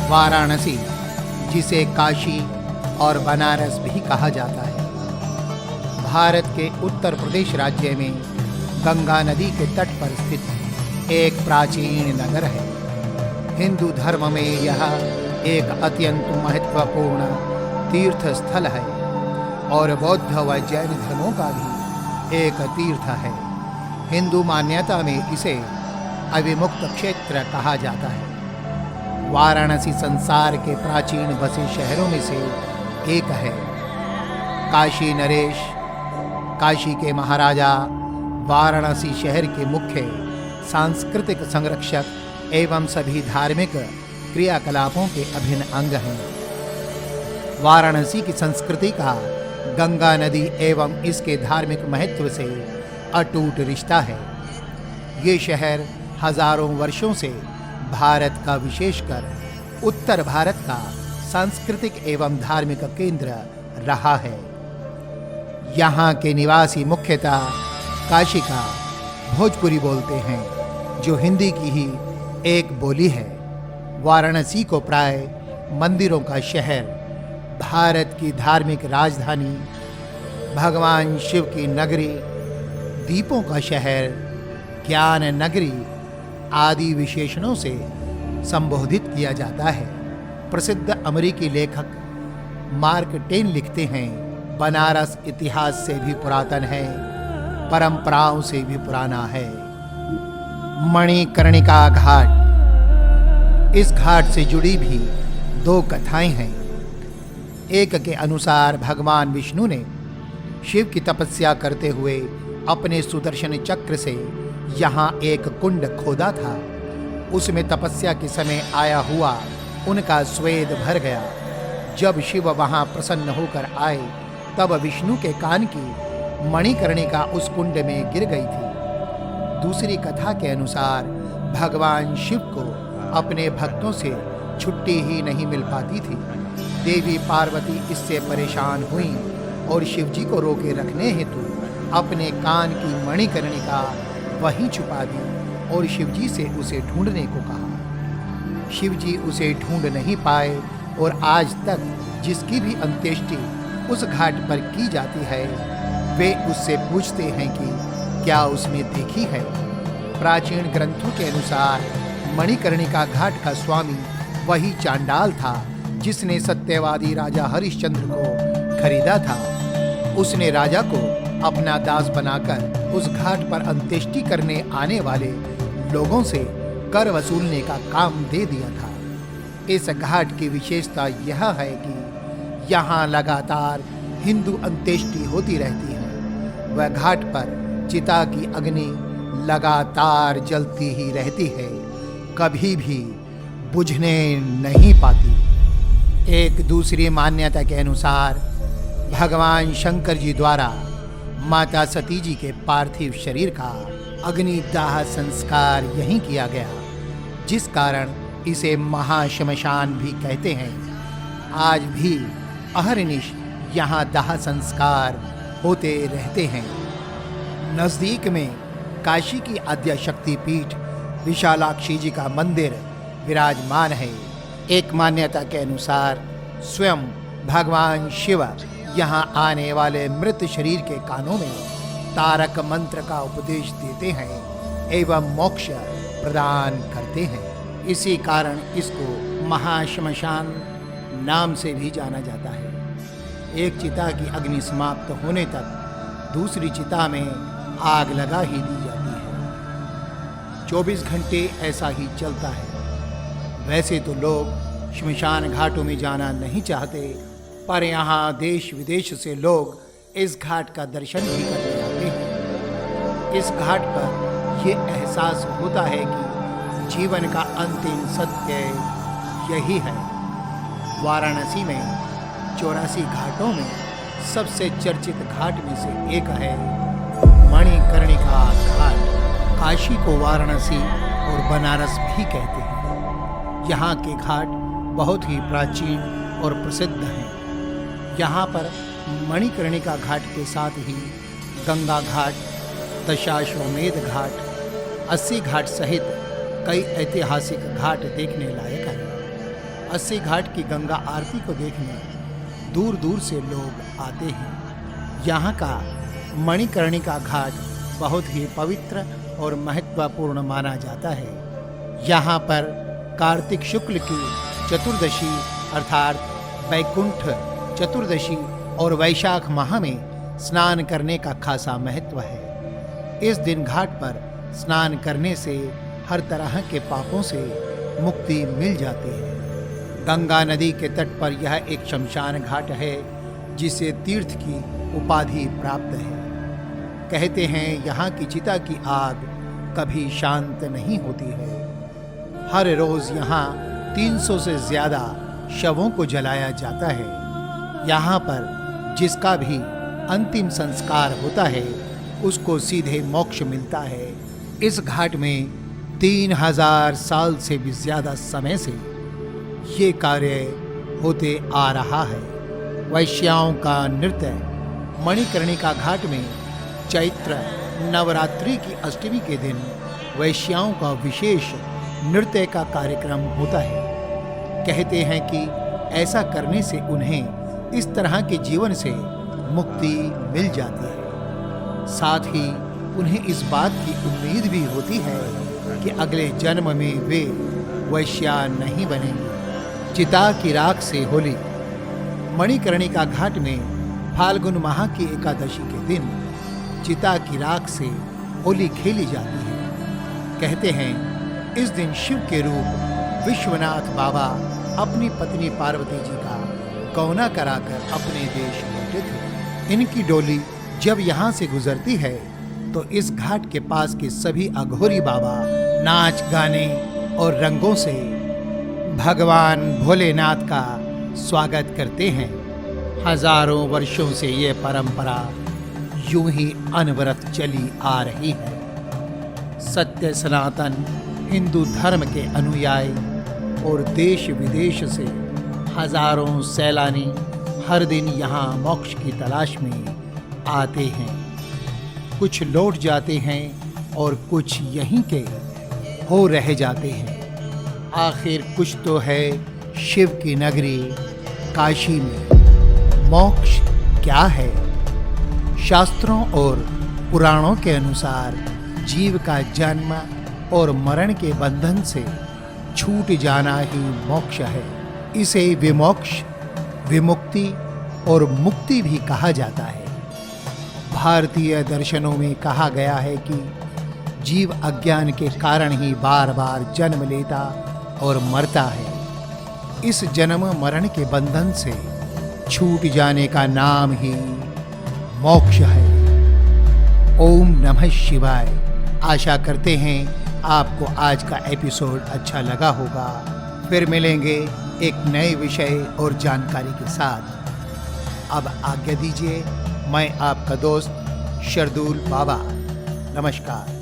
वाराणसी, जिसे काशी और बनारस भी कहा जाता है, भारत के उत्तर प्रदेश राज्य में गंगा नदी के तट पर स्थित एक प्राचीन नगर है। हिंदू धर्म में यह एक अत्यंत महत्वपूर्ण तीर्थ स्थल है और बौद्ध व जैन धर्मों का भी एक तीर्थ है। हिंदू मान्यता में इसे अविमुक्त क्षेत्र कहा जाता है। वाराणसी संसार के प्राचीन बसे शहरों में से एक है। काशी नरेश, काशी के महाराजा, वाराणसी शहर के मुख्य सांस्कृतिक संरक्षक एवं सभी धार्मिक क्रियाकलापों के अभिन्न अंग हैं। वाराणसी की संस्कृति का गंगा नदी एवं इसके धार्मिक महत्व से अटूट रिश्ता है। ये शहर हजारों वर्षों से भारत का, विशेषकर उत्तर भारत का सांस्कृतिक एवं धार्मिक केंद्र रहा है। यहाँ के निवासी मुख्यतः काशी का भोजपुरी बोलते हैं, जो हिंदी की ही एक बोली है। वाराणसी को प्राय मंदिरों का शहर, भारत की धार्मिक राजधानी, भगवान शिव की नगरी, दीपों का शहर, ज्ञान नगरी आदि विशेषणों से संबोधित किया जाता है। प्रसिद्ध अमेरिकी लेखक मार्क ट्वेन लिखते हैं, बनारस इतिहास से भी पुरातन है, परंपराओं से भी पुराना है। मणिकर्णिका घाट, इस घाट से जुड़ी भी दो कथाएं हैं। एक के अनुसार भगवान विष्णु ने शिव की तपस्या करते हुए अपने सुदर्शन चक्र से यहाँ एक कुंड खोदा था। उसमें तपस्या के समय आया हुआ उनका स्वेद भर गया। जब शिव वहाँ प्रसन्न होकर आए, तब विष्णु के कान की मणिकर्णिका उस कुंड में गिर गई थी। दूसरी कथा के अनुसार भगवान शिव को अपने भक्तों से छुट्टी ही नहीं मिल पाती थी। देवी पार्वती इससे परेशान हुई और शिव जी को रोके रखने हेतु अपने कान की मणिकर्णिका वहीं छुपा दी और शिव जी से उसे ढूंढने को कहा। शिव जी उसे ढूंढ नहीं पाए और आज तक जिसकी भी अंत्येष्टि उस घाट पर की जाती है, वे उससे पूछते हैं कि क्या उसने देखी है। प्राचीन ग्रंथों के अनुसार मणिकर्णिका घाट का स्वामी वही चांडाल था जिसने सत्यवादी राजा हरिश्चंद्र को खरीदा था। उसने राजा को अपना दास बनाकर उस घाट पर अंत्येष्टि करने आने वाले लोगों से कर वसूलने का काम दे दिया था। इस घाट की विशेषता यह है कि यहाँ लगातार हिंदू अंत्येष्टि होती रहती है। वह घाट पर चिता की अग्नि लगातार जलती ही रहती है, कभी भी बुझने नहीं पाती। एक दूसरी मान्यता के अनुसार भगवान शंकर जी द्वारा माता सती जी के पार्थिव शरीर का अग्निदाह संस्कार यहीं किया गया, जिस कारण इसे महाश्मशान भी कहते हैं। आज भी अहरनिश यहाँ दाह संस्कार होते रहते हैं। नजदीक में काशी की आद्य शक्ति पीठ विशालाक्षी जी का मंदिर विराजमान है। एक मान्यता के अनुसार स्वयं भगवान शिव यहाँ आने वाले मृत शरीर के कानों में तारक मंत्र का उपदेश देते हैं एवं मोक्ष प्रदान करते हैं। इसी कारण इसको महाश्मशान नाम से भी जाना जाता है। एक चिता की अग्नि समाप्त होने तक दूसरी चिता में आग लगा ही दी जाती है। 24 घंटे ऐसा ही चलता है। वैसे तो लोग श्मशान घाटों में जाना नहीं चाहते, पर यहाँ देश विदेश से लोग इस घाट का दर्शन भी करने आते हैं। इस घाट पर यह एहसास होता है कि जीवन का अंतिम सत्य यही है। वाराणसी में 84 घाटों में सबसे चर्चित घाट में से एक है मणिकर्णिका घाट। काशी को वाराणसी और बनारस भी कहते हैं। यहाँ के घाट बहुत ही प्राचीन और प्रसिद्ध हैं। यहाँ पर मणिकर्णिका घाट के साथ ही गंगा घाट, दशाश्वमेध घाट, 80 घाट सहित कई ऐतिहासिक घाट देखने लायक हैं। अस्सी घाट की गंगा आरती को देखने दूर दूर से लोग आते हैं। यहाँ का मणिकर्णिका घाट बहुत ही पवित्र और महत्वपूर्ण माना जाता है। यहाँ पर कार्तिक शुक्ल की चतुर्दशी अर्थात वैकुंठ चतुर्दशी और वैशाख माह में स्नान करने का खासा महत्व है। इस दिन घाट पर स्नान करने से हर तरह के पापों से मुक्ति मिल जाती है। गंगा नदी के तट पर यह एक शमशान घाट है जिसे तीर्थ की उपाधि प्राप्त है। कहते हैं यहाँ की चिता की आग कभी शांत नहीं होती है। हर रोज यहाँ 300 से ज्यादा शवों को जलाया जाता है। यहाँ पर जिसका भी अंतिम संस्कार होता है उसको सीधे मोक्ष मिलता है। इस घाट में 3000 साल से भी ज्यादा समय से ये कार्य होते आ रहा है। वैश्याओं का नृत्य मणिकर्णिका घाट में चैत्र नवरात्रि की अष्टमी के दिन वैश्याओं का विशेष नृत्य का कार्यक्रम होता है। कहते हैं कि ऐसा करने से उन्हें इस तरह के जीवन से मुक्ति मिल जाती है। साथ ही उन्हें इस बात की उम्मीद भी होती है कि अगले जन्म में वे वैश्या नहीं बनेंगे। चिता की राख से होली। मणिकर्णिका घाट में फाल्गुन माह की एकादशी के दिन चिता की राख से होली खेली जाती है। कहते हैं इस दिन शिव के रूप विश्वनाथ बाबा अपनी पत्नी पार्वती जी का गौना कराकर अपने देश लौटे थे। इनकी डोली जब यहाँ से गुजरती है तो इस घाट के पास के सभी अघोरी बाबा नाच गाने और रंगों से भगवान भोलेनाथ का स्वागत करते हैं। हजारों वर्षों से ये परंपरा यूं ही अनवरत चली आ रही है। सत्य सनातन हिंदू धर्म के अनुयायी और देश विदेश से हजारों सैलानी हर दिन यहाँ मोक्ष की तलाश में आते हैं। कुछ लौट जाते हैं और कुछ यहीं के हो रह जाते हैं। आखिर कुछ तो है शिव की नगरी काशी में। मोक्ष क्या है? शास्त्रों और पुराणों के अनुसार जीव का जन्म और मरण के बंधन से छूट जाना ही मोक्ष है। इसे विमोक्ष, विमुक्ति और मुक्ति भी कहा जाता है। भारतीय दर्शनों में कहा गया है कि जीव अज्ञान के कारण ही बार बार जन्म लेता और मरता है। इस जन्म मरण के बंधन से छूट जाने का नाम ही मोक्ष है। ओम नमः शिवाय। आशा करते हैं आपको आज का एपिसोड अच्छा लगा होगा। फिर मिलेंगे एक नए विषय और जानकारी के साथ। अब आज्ञा दीजिए, मैं आपका दोस्त शर्दुल बाबा। नमस्कार।